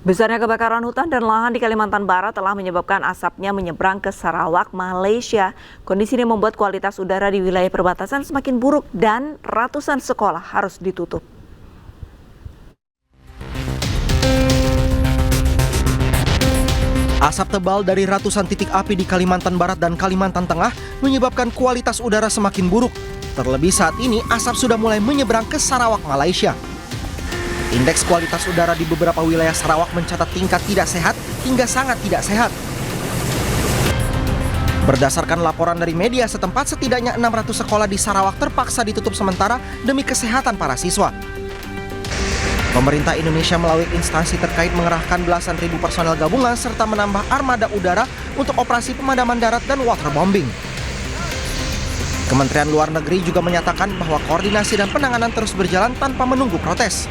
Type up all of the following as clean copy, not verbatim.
Besarnya kebakaran hutan dan lahan di Kalimantan Barat telah menyebabkan asapnya menyeberang ke Sarawak, Malaysia. Kondisi ini membuat kualitas udara di wilayah perbatasan semakin buruk dan ratusan sekolah harus ditutup. Asap tebal dari ratusan titik api di Kalimantan Barat dan Kalimantan Tengah menyebabkan kualitas udara semakin buruk. Terlebih saat ini asap sudah mulai menyeberang ke Sarawak, Malaysia. Indeks kualitas udara di beberapa wilayah Sarawak mencatat tingkat tidak sehat hingga sangat tidak sehat. Berdasarkan laporan dari media setempat, setidaknya 600 sekolah di Sarawak terpaksa ditutup sementara demi kesehatan para siswa. Pemerintah Indonesia melalui instansi terkait mengerahkan belasan ribu personel gabungan serta menambah armada udara untuk operasi pemadaman darat dan waterbombing. Kementerian Luar Negeri juga menyatakan bahwa koordinasi dan penanganan terus berjalan tanpa menunggu protes.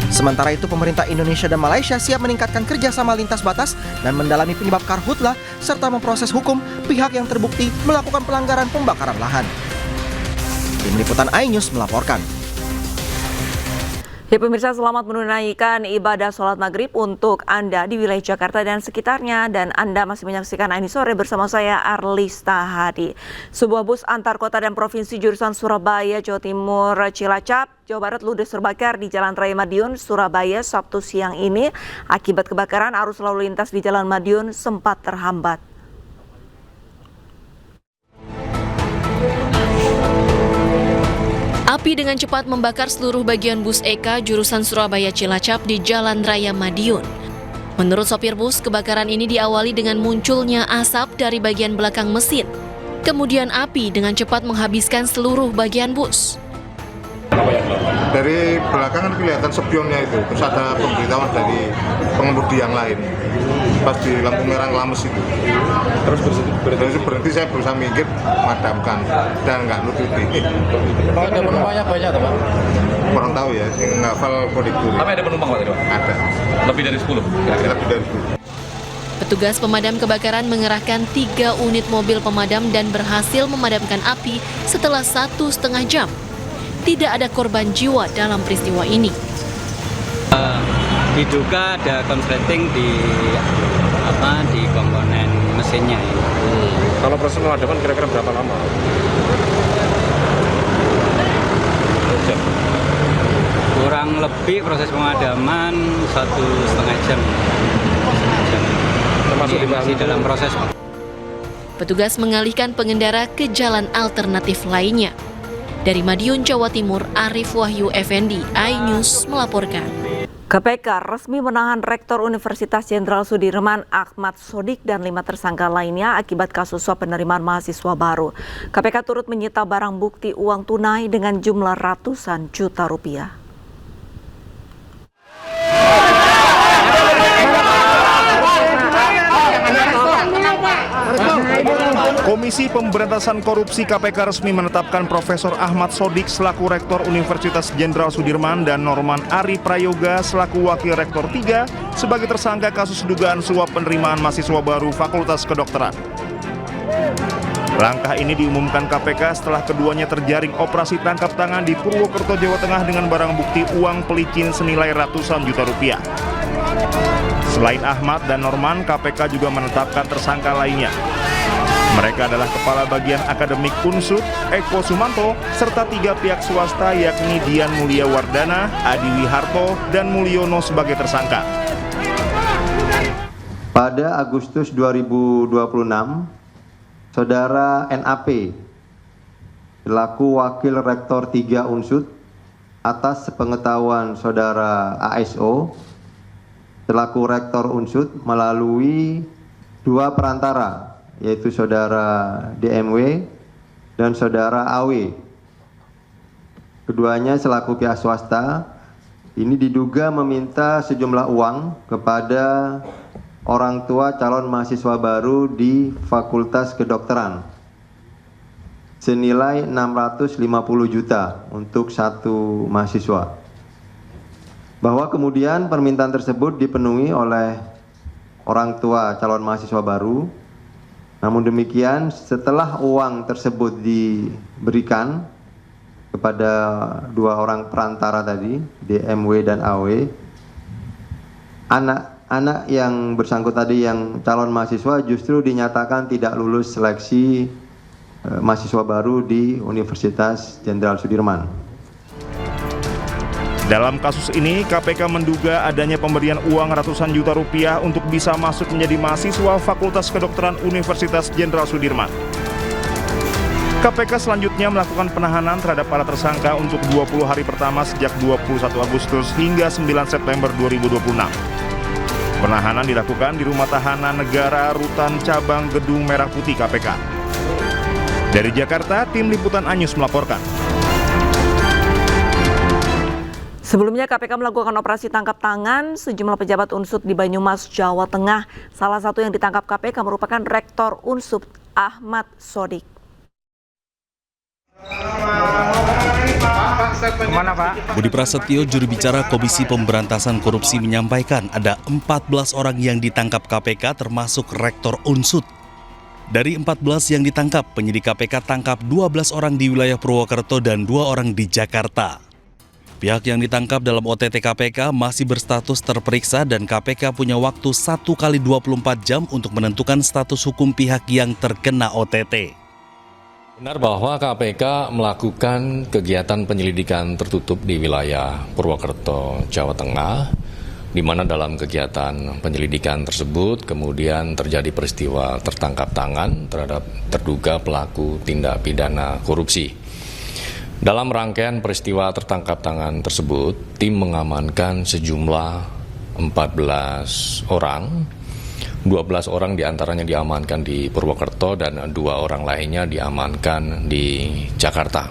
Sementara itu, pemerintah Indonesia dan Malaysia siap meningkatkan kerjasama lintas batas dan mendalami penyebab karhutlah serta memproses hukum pihak yang terbukti melakukan pelanggaran pembakaran lahan. Tim Liputan iNews melaporkan. Ya pemirsa, selamat menunaikan ibadah sholat maghrib untuk Anda di wilayah Jakarta dan sekitarnya. Dan Anda masih menyaksikan iNews Sore bersama saya Arlista Hadi. Sebuah bus antar kota dan provinsi jurusan Surabaya, Jawa Timur, Cilacap, Jawa Barat ludes terbakar di Jalan Raya Madiun, Surabaya Sabtu siang ini. Akibat kebakaran, arus lalu lintas di Jalan Madiun sempat terhambat. Api dengan cepat membakar seluruh bagian bus EK jurusan Surabaya Cilacap di Jalan Raya Madiun. Menurut sopir bus, kebakaran ini diawali dengan munculnya asap dari bagian belakang mesin. Kemudian api dengan cepat menghabiskan seluruh bagian bus. Dari belakang kan kelihatan spionnya itu, terus ada pemberitahuan dari pengemudi yang lain. Pas di lampu merah lames itu. Terus berhenti, saya berusaha minggir, memadamkan dan nggak nutupi. Ada penumpangnya banyak atau Pak? Kurang tahu ya, nggak hafal kondektur. Tapi ada penumpang Pak? Ada. Lebih dari 10? Kira-kira lebih dari 10. Petugas pemadam kebakaran mengerahkan 3 unit mobil pemadam dan berhasil memadamkan api setelah 1,5 jam. Tidak ada korban jiwa dalam peristiwa ini. Diduga ada konsleting di komponen mesinnya. Kalau proses pemadaman kira-kira berapa lama? Kurang lebih proses pemadaman 1,5 jam. Termasuk Masih dalam proses. Petugas mengalihkan pengendara ke jalan alternatif lainnya. Dari Madiun, Jawa Timur, Arif Wahyu Effendi, iNews melaporkan. KPK resmi menahan Rektor Universitas Jenderal Sudirman Ahmad Sodik dan 5 tersangka lainnya akibat kasus suap penerimaan mahasiswa baru. KPK turut menyita barang bukti uang tunai dengan jumlah ratusan juta rupiah. Komisi Pemberantasan Korupsi KPK resmi menetapkan Profesor Ahmad Sodik selaku Rektor Universitas Jenderal Sudirman dan Norman Ari Prayoga selaku Wakil Rektor 3 sebagai tersangka kasus dugaan suap penerimaan mahasiswa baru Fakultas Kedokteran. Langkah ini diumumkan KPK setelah keduanya terjaring operasi tangkap tangan di Purwokerto, Jawa Tengah dengan barang bukti uang pelicin senilai ratusan juta rupiah. Selain Ahmad dan Norman, KPK juga menetapkan tersangka lainnya. Mereka adalah Kepala Bagian Akademik Unsud, Eko Sumanto, serta 3 pihak swasta yakni Dian Mulia Wardana, Adi Wiharto, dan Mulyono sebagai tersangka. Pada Agustus 2026, Saudara NAP, selaku Wakil Rektor 3 Unsud, atas sepengetahuan Saudara ASO, selaku Rektor Unsud melalui 2 perantara, yaitu Saudara DMW dan Saudara AW. Keduanya selaku pihak swasta, ini diduga meminta sejumlah uang kepada orang tua calon mahasiswa baru di Fakultas Kedokteran senilai 650 juta untuk satu mahasiswa. Bahwa kemudian permintaan tersebut dipenuhi oleh orang tua calon mahasiswa baru. Namun demikian, setelah uang tersebut diberikan kepada 2 orang perantara tadi, DMW dan AW, anak yang bersangkutan tadi yang calon mahasiswa justru dinyatakan tidak lulus seleksi mahasiswa baru di Universitas Jenderal Sudirman. Dalam kasus ini, KPK menduga adanya pemberian uang ratusan juta rupiah untuk bisa masuk menjadi mahasiswa Fakultas Kedokteran Universitas Jenderal Sudirman. KPK selanjutnya melakukan penahanan terhadap para tersangka untuk 20 hari pertama sejak 21 Agustus hingga 9 September 2026. Penahanan dilakukan di Rumah Tahanan Negara Rutan Cabang Gedung Merah Putih KPK. Dari Jakarta, tim Liputan Anyus melaporkan. Sebelumnya KPK melakukan operasi tangkap tangan sejumlah pejabat Unsut di Banyumas, Jawa Tengah. Salah satu yang ditangkap KPK merupakan Rektor Unsut Ahmad Sodik. Budi Prasetyo, juru bicara Komisi Pemberantasan Korupsi menyampaikan ada 14 orang yang ditangkap KPK termasuk Rektor Unsut. Dari 14 yang ditangkap, penyidik KPK tangkap 12 orang di wilayah Purwokerto dan 2 orang di Jakarta. Pihak yang ditangkap dalam OTT KPK masih berstatus terperiksa dan KPK punya waktu 1 kali 24 jam untuk menentukan status hukum pihak yang terkena OTT. Benar bahwa KPK melakukan kegiatan penyelidikan tertutup di wilayah Purwokerto, Jawa Tengah, di mana dalam kegiatan penyelidikan tersebut kemudian terjadi peristiwa tertangkap tangan terhadap terduga pelaku tindak pidana korupsi. Dalam rangkaian peristiwa tertangkap tangan tersebut, tim mengamankan sejumlah 14 orang. 12 orang diantaranya diamankan di Purwokerto dan 2 orang lainnya diamankan di Jakarta.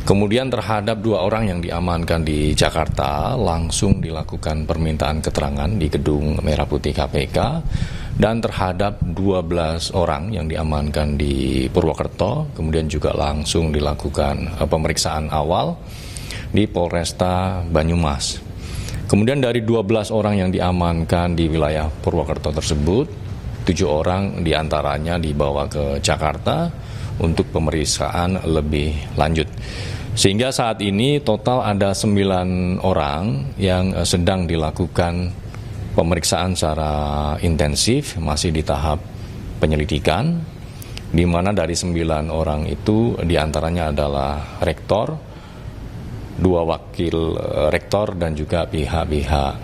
Kemudian terhadap 2 orang yang diamankan di Jakarta langsung dilakukan permintaan keterangan di Gedung Merah Putih KPK. Dan terhadap 12 orang yang diamankan di Purwokerto, kemudian juga langsung dilakukan pemeriksaan awal di Polresta Banyumas. Kemudian dari 12 orang yang diamankan di wilayah Purwokerto tersebut, 7 orang diantaranya dibawa ke Jakarta untuk pemeriksaan lebih lanjut. Sehingga saat ini total ada 9 orang yang sedang dilakukan pemeriksaan secara intensif, masih di tahap penyelidikan, di mana dari 9 orang itu diantaranya adalah rektor, 2 wakil rektor, dan juga pihak-pihak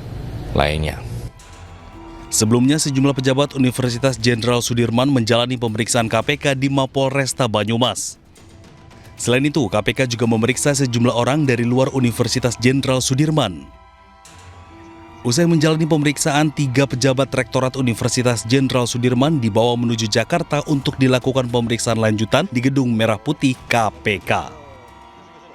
lainnya. Sebelumnya, sejumlah pejabat Universitas Jenderal Sudirman menjalani pemeriksaan KPK di Mapolresta Banyumas. Selain itu, KPK juga memeriksa sejumlah orang dari luar Universitas Jenderal Sudirman. Usai menjalani pemeriksaan, 3 pejabat Rektorat Universitas Jenderal Sudirman dibawa menuju Jakarta untuk dilakukan pemeriksaan lanjutan di Gedung Merah Putih KPK.